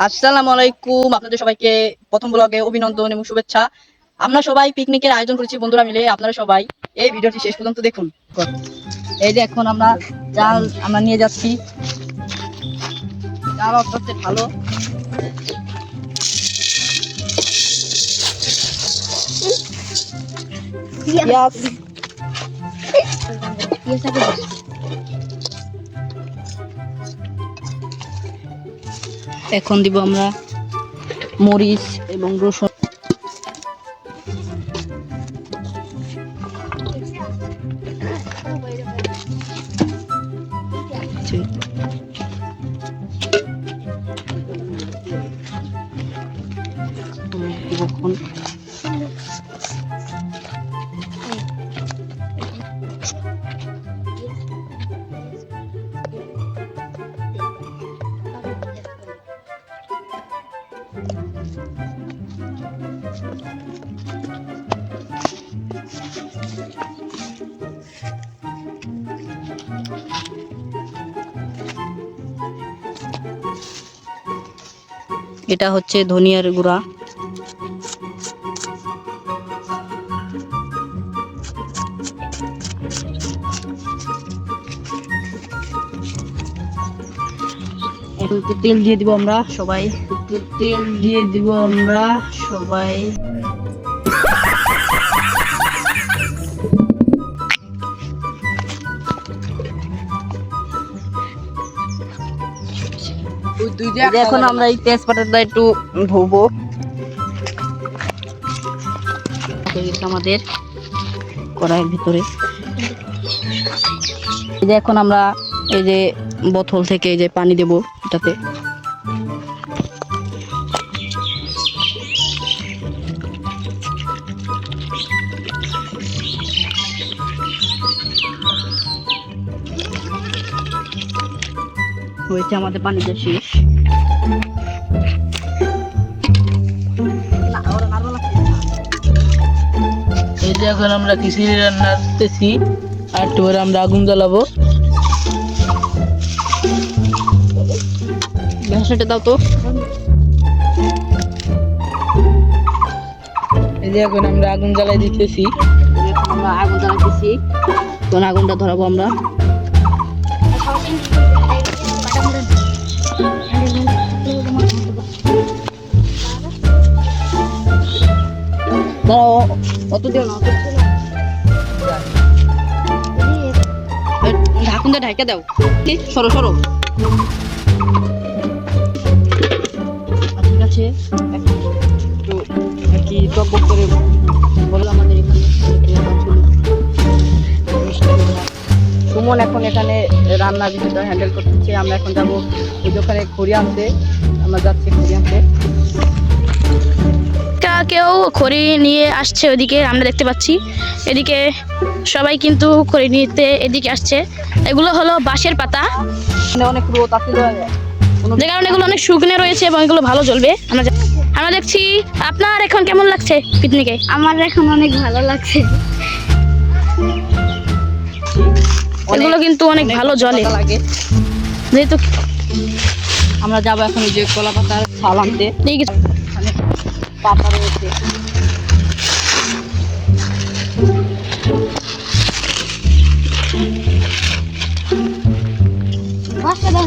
আসসালামু আলাইকুম, আপনাদের সবাইকে প্রথম ব্লগে অভিনন্দন এবং শুভেচ্ছা। আমরা সবাই পিকনিকের আয়োজন করেছি বন্ধুরা মিলে। আপনারা সবাই এই ভিডিওটি শেষ পর্যন্ত দেখুন। এই যে এখন আমরা চাল নিয়ে যাচ্ছি। চাল হচ্ছে ভালো। এখন দিব আমরা মরিচ এবং রসুন। এটা হচ্ছে ধনিয়ার গুঁড়া। একটু তেল দিয়ে দিব আমরা সবাই। এখন আমরা এই তেজপাতাটা একটু ধোবো। আমাদের কড়াইয়ের ভিতরে এখন আমরা এই যে বোতল থেকে এই যে পানি দেব এটাতে। হয়েছে আমাদের পানিটা শেষ। এই যে এখন আমরা খিচুড়ি রান্না করতেছি, আর একটু পরে আমরা আগুন জ্বালাবো। ভাষাটা দাও তো। এই যে এখন আমরা আগুন জ্বালাই দিতেছি। তখন আগুনটা ধরাবো আমরা। ঢাকুন দিয়ে ঢাকা দাও। সরো সরো। ঠিক আছে, একটু আর কি টকবক করে বলো আমাদের এখানে। সুমন এখন এখানে রান্নার বিষয়টা হ্যান্ডেল করতেছে। আমরা এখন যাবো ওই দোকানে খড়ি আনতে। আমরা যাচ্ছি খড়ি আনতে। কেউ খড়ি নিয়ে আসছে ওইদিকে আমরা দেখতে পাচ্ছি। এদিকে সবাই কিন্তু খড়ি নিতে এদিকে আসছে। এগুলো হলো বাঁশের পাতা। অনেক রোদ আছে, যে কারণে এগুলো অনেক শুকনো রয়েছে এবং এগুলো ভালো জ্বলবে। আমরা দেখছি। আপনার এখন কেমন লাগছে পিকনিকে? আমার এখন অনেক ভালো লাগছে। এগুলো কিন্তু অনেক ভালো জ্বলে। যেহেতু আমরা যাবো এখন ওই যে কলা পাতার ছাল আনতে। পাতা রয়েছে।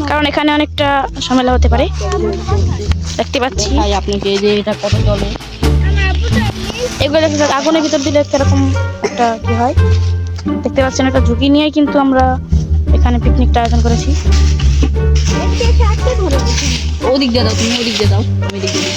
কারণ এখানে অনেকটা ঝামেলা হতে পারে। দেখতে পাচ্ছি আপনাকে এই যে এটা কত চলে। এগুলো আগুনের ভিতর দিলে কিরকম একটা কি হয় দেখতে পাচ্ছেন। একটা ঝুঁকি নিয়ে কিন্তু আমরা এখানে পিকনিকটা আয়োজন করেছি। ওদিক দিয়ে দাও, তুমি ওদিক দিয়ে দাও, আমি দিক দিয়ে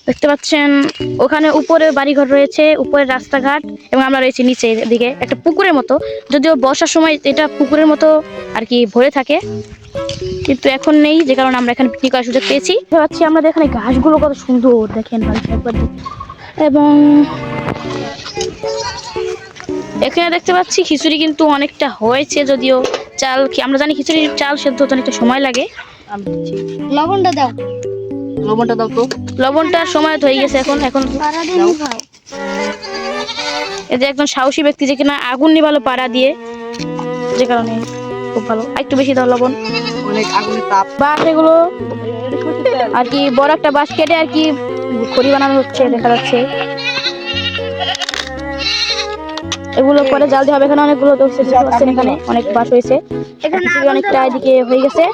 দেখতে পাচ্ছেন ওখানে উপরে বাড়িঘর রয়েছে, উপরে রাস্তাঘাট, এবং আমরা রয়েছি নিচে দিকে একটা পুকুরের মতো। যদিও বর্ষার সময় এটা পুকুরের মতো আর কি ভরে থাকে, কিন্তু এখন নেই, যে কারণে আমরা এখানে পিকনিক করার সুযোগ পেয়েছি। ভাবছি আমাদের এখানে ঘাসগুলো কত সুন্দর দেখেন এবং এখানে দেখতে পাচ্ছি খিচুড়ি কিন্তু অনেকটা হয়েছে। যদিও চাল আমরা জানি খিচুড়ির চাল সেদ্ধ হতে অনেকটা সময় লাগে। লবণটা দাও। লবণটা দাও তো। লবণটার সময় তো হয়ে গেছে এখন এখন পাড়া দিয়ে নিভাও। এই যে একজন সাহসী ব্যক্তি যে কিনা আগুন নিভালো পাড়া দিয়ে, যে কারণে খুব ভালো। আর একটু বেশি দাও লবণ। অনেক আগুনের তাপ। বাঁশ এগুলো আর কি বড় একটা বাঁশ কেটে আর কি খড়ি বানানো হচ্ছে দেখা যাচ্ছে। এগুলো পরে জাল দিয়ে হবে। এখানে অনেকগুলো দেখছেন, এখানে অনেক বাঁশ হয়েছে, খিচুড়ি অনেকটা এদিকে হয়ে গেছে।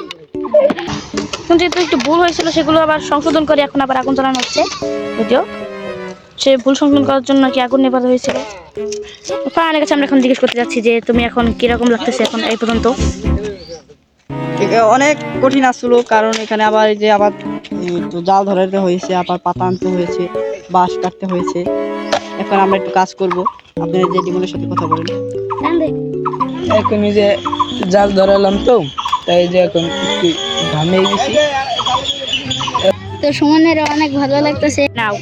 কিন্তু যেহেতু একটু ভুল হয়েছিল সেগুলো আবার সংশোধন করে এখন আবার আগুন জ্বালানো হচ্ছে। যদিও সে ভুল সংশোধন করার জন্য কি আগুন নেভানো হয়েছিল। ফারানের কাছে আমরা এখন জিজ্ঞেস করতে যাচ্ছি যে তুমি এখন কিরকম লাগতেছে এখন এই পর্যন্ত? অনেক কঠিন আসলো, কারণ এখানে আবার এই যে আবার তো জাল ধরাতে হয়েছে, আবার পাতা আনতে হয়েছে, বাঁশ কাটতে হয়েছে। এখন আমরা একটু কাজ করব। আপনারা যে ডিমনের সাথে কথা বলেন। এখন এই যে জাল ধরালাম তো, তাই যে এখন একটু ঘামে গেছি। তো সুমনের অনেক ভালো লাগতেছে। নাও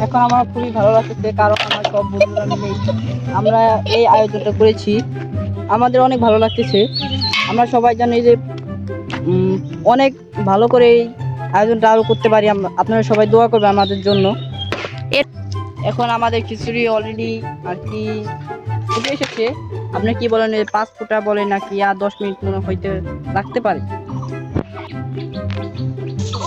এখন আমার খুবই ভালো লাগতেছে, কারণ আমার সব বন্ধুরা মিলে আমরা এই আয়োজনটা করেছি। আমাদের অনেক ভালো লাগতেছে। আমরা সবাই জানি যে অনেক ভালো করে এই আয়োজনটা আরো করতে পারি। আপনারা সবাই দোয়া করবে আমাদের জন্য। এখন আমাদের খিচুড়ি অলরেডি আর কি ফুটে এসেছে। আপনি কি বলেন, 5 ফুটা বলে নাকি আর 10 মিনিট মনে হইতে লাগতে পারে?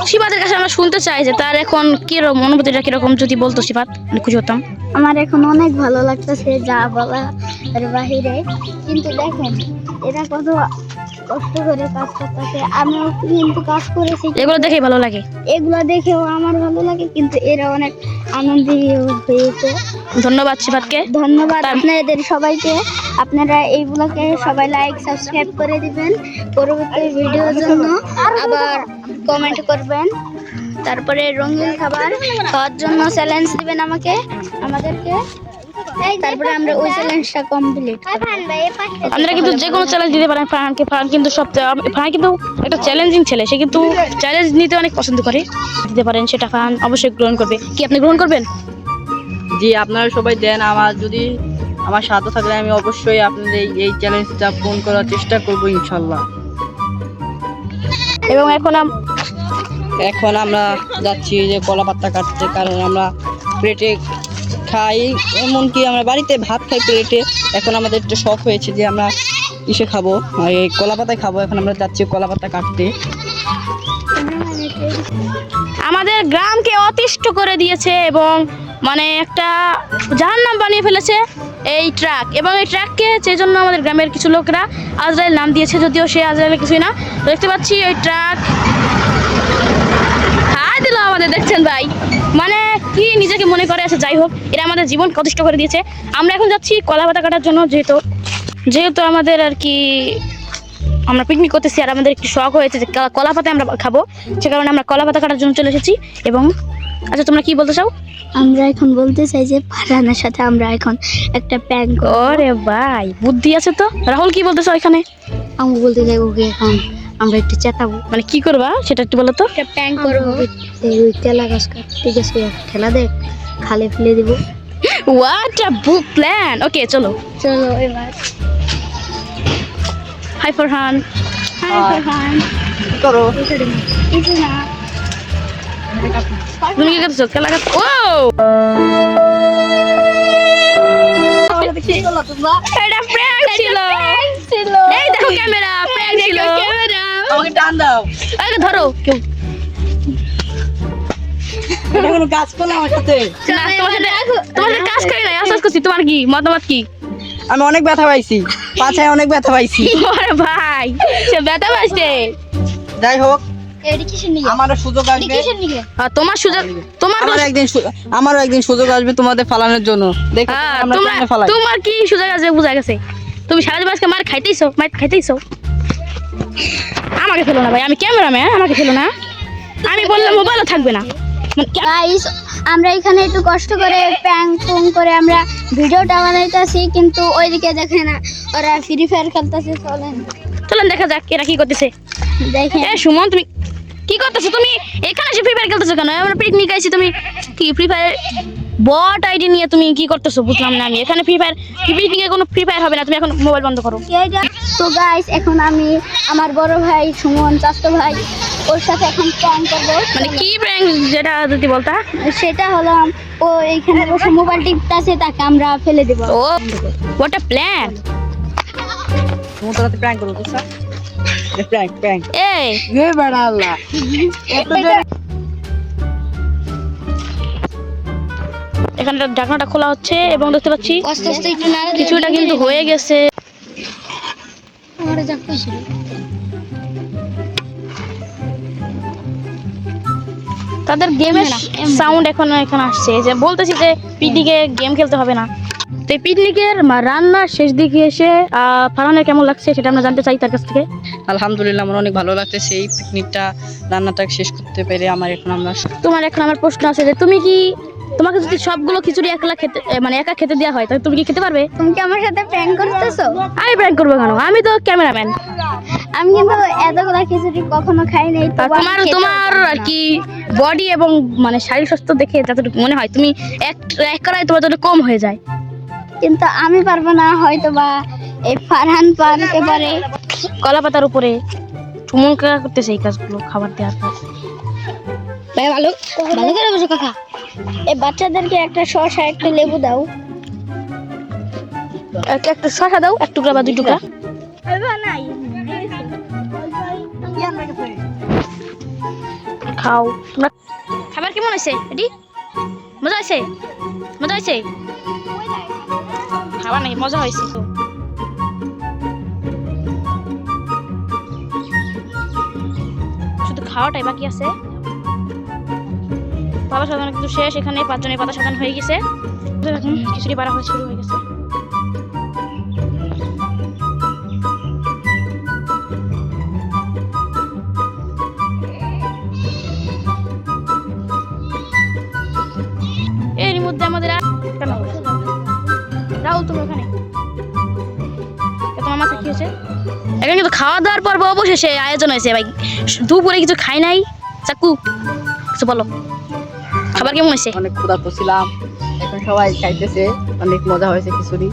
শিবাদের কাছে আমরা শুনতে চাই যে তার এখন কিরকম অনুভূতিটা কিরকম, যদি বলতো শিবাদ আমি খুশি হতাম। আমার এখন অনেক ভালো লাগতেছে, যা বলা এর বাহিরে। কিন্তু দেখেন এরা কত কষ্ট করে কাজ করতেছে, আমিও কিন্তু কাজ করেছি। এগুলো দেখেই ভালো লাগে। এগুলো দেখেও আমার ভালো লাগে, কিন্তু এরা অনেক আনন্দিত হয়েছে। ধন্যবাদ শিবাদকে। ধন্যবাদ আপনাদের সবাইকে। আপনারা এইগুলোকে সবাই লাইক সাবস্ক্রাইব করে দিবেন পরবর্তী ভিডিওর জন্য, আবার কমেন্ট করবেন। তারপরে রঙিন খাবার খাওয়ার জন্য চ্যালেঞ্জ দিবেন আমাদেরকে। তারপরে আমরা ওই চ্যালেঞ্জটা কমপ্লিট করব। আপনারা কিন্তু যে কোনো চ্যালেঞ্জ দিতে পারেন ফারহানকে। ফারহান কিন্তু ফারহান কিন্তু একটা চ্যালেঞ্জিং ছেলে, সে কিন্তু চ্যালেঞ্জ নিতে অনেক পছন্দ করে। দিতে পারেন, সেটা ফারহান অবশ্যই গ্রহণ করবে। কি আপনি গ্রহণ করবেন? জি, আপনারা সবাই দেন। আমার সাথে থাকলে আমি অবশ্যই আপনাদের এই চ্যালেঞ্জটা পূরণ করার চেষ্টা করব ইনশাল্লাহ। এবং এখন আমরা যাচ্ছি যে কলা পাতা কাটতে, কারণ আমরা প্লেটে খাই, এমনকি আমরা বাড়িতে ভাত খাই প্লেটে। এখন আমাদের একটু শখ হয়েছে যে আমরা ইসে খাবো, এই কলা পাতায় খাবো। এখন আমরা যাচ্ছি কলা পাতা কাটতে। আমাদের গ্রামকে অতিষ্ঠ করে দিয়েছে এবং মানে একটা জাহান্নাম বানিয়ে ফেলেছে এই ট্রাক। এবং এই ট্রাককে সেই জন্য আমাদের গ্রামের কিছু লোকরা আজরাইল নাম দিয়েছে, যদিও সে আজরাইল কিছুই না। তো দেখতে পাচ্ছি ওই ট্রাক হাই দিল আমাদের, দেখছেন ভাই, মানে কি নিজেকে মনে করে আছে। যাই হোক, এরা আমাদের জীবন অতিষ্ঠ করে দিয়েছে। আমরা এখন যাচ্ছি কলা পাতা কাটার জন্য, যেহেতু আমাদের আর কি আমরা পিকনিক করতেছি আর আমাদের একটু শখ হয়েছে যে কলা পাতা আমরা খাবো, সে কারণে আমরা কলা পাতা কাটার জন্য চলে এসেছি। এবং আচ্ছা, তোমরা কি বলতে চাও? আমরা এখন বলতে চাই যে ফারহানের সাথে আমরা এখন একটা প্র্যাঙ্ক করব। ওরে ভাই, বুদ্ধি আছে তো। রাহুল কি বলতে চাও এখানে? আমি বলতে চাই ওকে এখন আমরা একটু চেতাবো, মানে কি করবা সেটা একটু বলো তো। একটা প্র্যাঙ্ক করব। এই ওই তেলা গাছ ঠিক আছে, ঠেলা দে, খালে ফেলে দিব। What a book plan. ওকে চলো চলো এবার। হাই ফারহান। হাই ফারহান। কি করো? কিছু না। তুমি কি করছো? খেলা করছো? ও এটা প্র্যাঙ্ক ছিল। এই দেখো ক্যামেরা, প্র্যাঙ্ক ছিল। আমাকে টান দাও। আরে ধরো কেউ। এটা কোনো কাজ করলাম আমার সাথে? না, তোমার সাথে কাজ করি না, আশ্বাস করছি। তোমার কি মতামত কি? আমি অনেক ব্যথা পাইছি, পাছায় অনেক ব্যথা পাইছি। ওরে ভাই, সে ব্যথা পাইছে। যাই হোক, এটা কিসের নিয়ে? আমারও সুযোগ আসবে। কিসের নিয়ে? তোমার সুযোগ, তোমার আমারও একদিন সুযোগ আসবে তোমাদের ফালানোর জন্য। দেখো আমরা কেমনে ফালাই। তোমার কি সুযোগ আছে বুঝা গেছে। তুমি সারা জীবন আজকে মার খাইতেইছো। আমাকে ফেলো না ভাই, আমি ক্যামেরাম্যান, আমাকে ফেলো না। আমি বললাম মোবাইলও থাকবে না। গাইস, আমরা এখানে একটু কষ্ট করে প্র্যাঙ্ক করে আমরা ভিডিওটা বানাইতেছি, কিন্তু ওইদিকে দেখে না ওরা ফ্রি ফায়ার খেলতেছে। চলেন দেখা যাক এরা কি করতেছে। দেখেন এ সুমন, তুমি কি করতেছো? তুমি এখানে এসে ফ্রি ফায়ার খেলতেছো কেন? আমরা পিকনিক আইছি, তুমি কি ফ্রি ফায়ার বট আইডি নিয়ে তুমি কি করতেছো বুঝলাম না আমি। এখানে ফ্রি ফায়ার পিকনিকে কোনো ফ্রি ফায়ার হবে না, তুমি এখন মোবাইল বন্ধ করো। তো গাইস এখন আমি আমার বড় ভাই সুমন চাচতো ভাই ওর সাথে এখন প্ল্যান করবো। মানে কি প্র্যাঙ্ক যেটা যদি বলতা? সেটা হলো ও এইখানে বসে মোবাইল টিপতেছে, তাকে আমরা ফেলে দেবো। ও হোয়াট আ প্ল্যান। তোমার তোরাতে প্র্যাঙ্ক করবো বুঝছা? প্র্যাঙ্ক প্র্যাঙ্ক এই এ বেড়া আল্লাহ এখানে ঢাকনাটা খোলা হচ্ছে এবং দেখতে পাচ্ছি আস্তে আস্তে একটু নাড়া কিছুটা কিন্তু হয়ে গেছে। আমারে যাক ছিল। তাদের গেমের সাউন্ড এখন এখানে আসছে, যে বলতেছি যে পিকনিকে গেম খেলতে হবে না। তো এই পিকনিকের রান্নার শেষ দিকে এসে ফারহানের কেমন লাগছে সেটা আমরা জানতে চাই তার কাছ থেকে। আলহামদুলিল্লাহ আমার অনেক ভালো লাগতেছে এই পিকনিকটা রান্নাটা শেষ করতে পেরে। আমার প্রশ্ন আছে যে তোমাকে যদি সবগুলো খিচুড়ি একলা খেতে মানে একা খেতে দেওয়া হয় তাহলে তুমি কি খেতে পারবে? তুমি কি আমার সাথে প্র্যাঙ্ক করতেছো? আমি প্র্যাঙ্ক করবো কেন, আমি তো ক্যামেরাম্যান। আমি কিন্তু এতগুলা খিচুড়ি কখনো খাই নাই। তোমার আর কি বডি এবং মানে শারীরিক স্বাস্থ্য দেখে যতটুকু মনে হয় তুমি এক করায় তোমার যত কম হয়ে যায়। কিন্তু আমি পারবো না, হয়তো বা এই ফারহান পারতে পারে। কলা পাতার উপরে ঠুমকা করতেছে এই কাজগুলো, খাবার দেওয়ার কাজ। ভাই ভালো ভালো করে বসো কাকা। এই বাচ্চাদেরকে একটা শসা একটা লেবু দাও। একটা শসা দাও, এক টুকরা বা দুই টুকরা। খাও তোমরা। খাবার কেমন হয়েছে? এটি মজা হয়েছে? মজা হয়েছে? খাবার নাকি মজা হয়েছে? তো শুধু খাওয়াটাই বাকি আছে। পাতা সাজানো কিন্তু শেষ, এখানে 5 জনের পাতা সাজানো হয়ে গেছে। এখন খিচুড়ি পাড়া হয়ে শুরু হয়ে গেছে। এর মধ্যে আমাদের রাহুল তুমি ওখানে তোমার মাথা কি হয়েছে? এখানে কিন্তু খাওয়া দাওয়ার পর্ব অবশেষে আয়োজন হয়েছে ভাই। দুপুরে কিছু খাই নাই। চাকু কিছু বলো, খাবার কেমন হয়েছে? অনেক ক্ষুধার্ত ছিলাম, এখন সবাই খাইতেছে, অনেক মজা হয়েছে খিচুড়ি।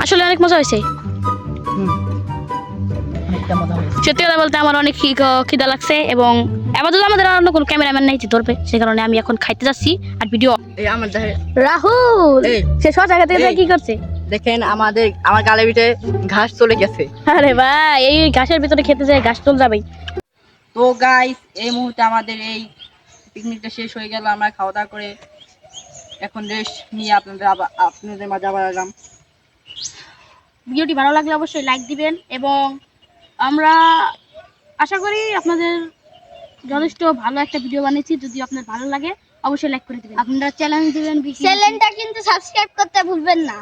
আসলে অনেক মজা হয়েছে, অনেকটা মজা হয়েছে। সত্যি কথা বলতে আমার অনেক খিদা লাগছে এবং আপাতত আমাদের অন্য কোনো ক্যামেরাম্যান নেই যে ধরবে, সেই কারণে আমি এখন খাইতে যাচ্ছি আর ভিডিও। এই আমার রাহুল সে সব জায়গা থেকে কি করছে দেখেন, আমার গালের ভিতরে ঘাস চলে গেছে। আরে ভাই এই ঘাসের ভিতরে খেতে যায় ঘাস চলে যাবে। তো গাইস এই মুহূর্তে আমাদের এই পিকনিকটা শেষ হয়ে গেল। আমরা খাওয়া দাওয়া করে এখন রেস্ট নিয়ে আপনাদের মাঝে আবার এলাম। ভিডিওটি ভালো লাগলে অবশ্যই লাইক দিবেন এবং আমরা আশা করি আপনাদের যথেষ্ট ভালো একটা ভিডিও বানিয়েছি। যদি আপনার ভালো লাগে অবশ্যই লাইক করে দিবেন। আপনারা চ্যালেঞ্জ দিবেন, চ্যানেলটা কিন্তু সাবস্ক্রাইব করতে ভুলবেন না।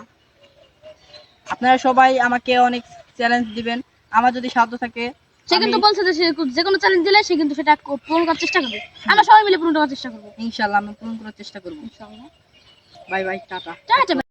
আপনারা সবাই আমাকে অনেক চ্যালেঞ্জ দিবেন, আমার যদি সাধ্য থাকে। সে কিন্তু বলছে যে যে কোনো চ্যালেঞ্জ দিলে সে কিন্তু সেটা পূরণ করার চেষ্টা করবে। আমরা সবাই মিলে পূরণ করার চেষ্টা করবো। ইনশাআল্লাহ আমি পূরণ করার চেষ্টা করবো। ইনশাআল্লাহ। Bye bye, tata. টাটা।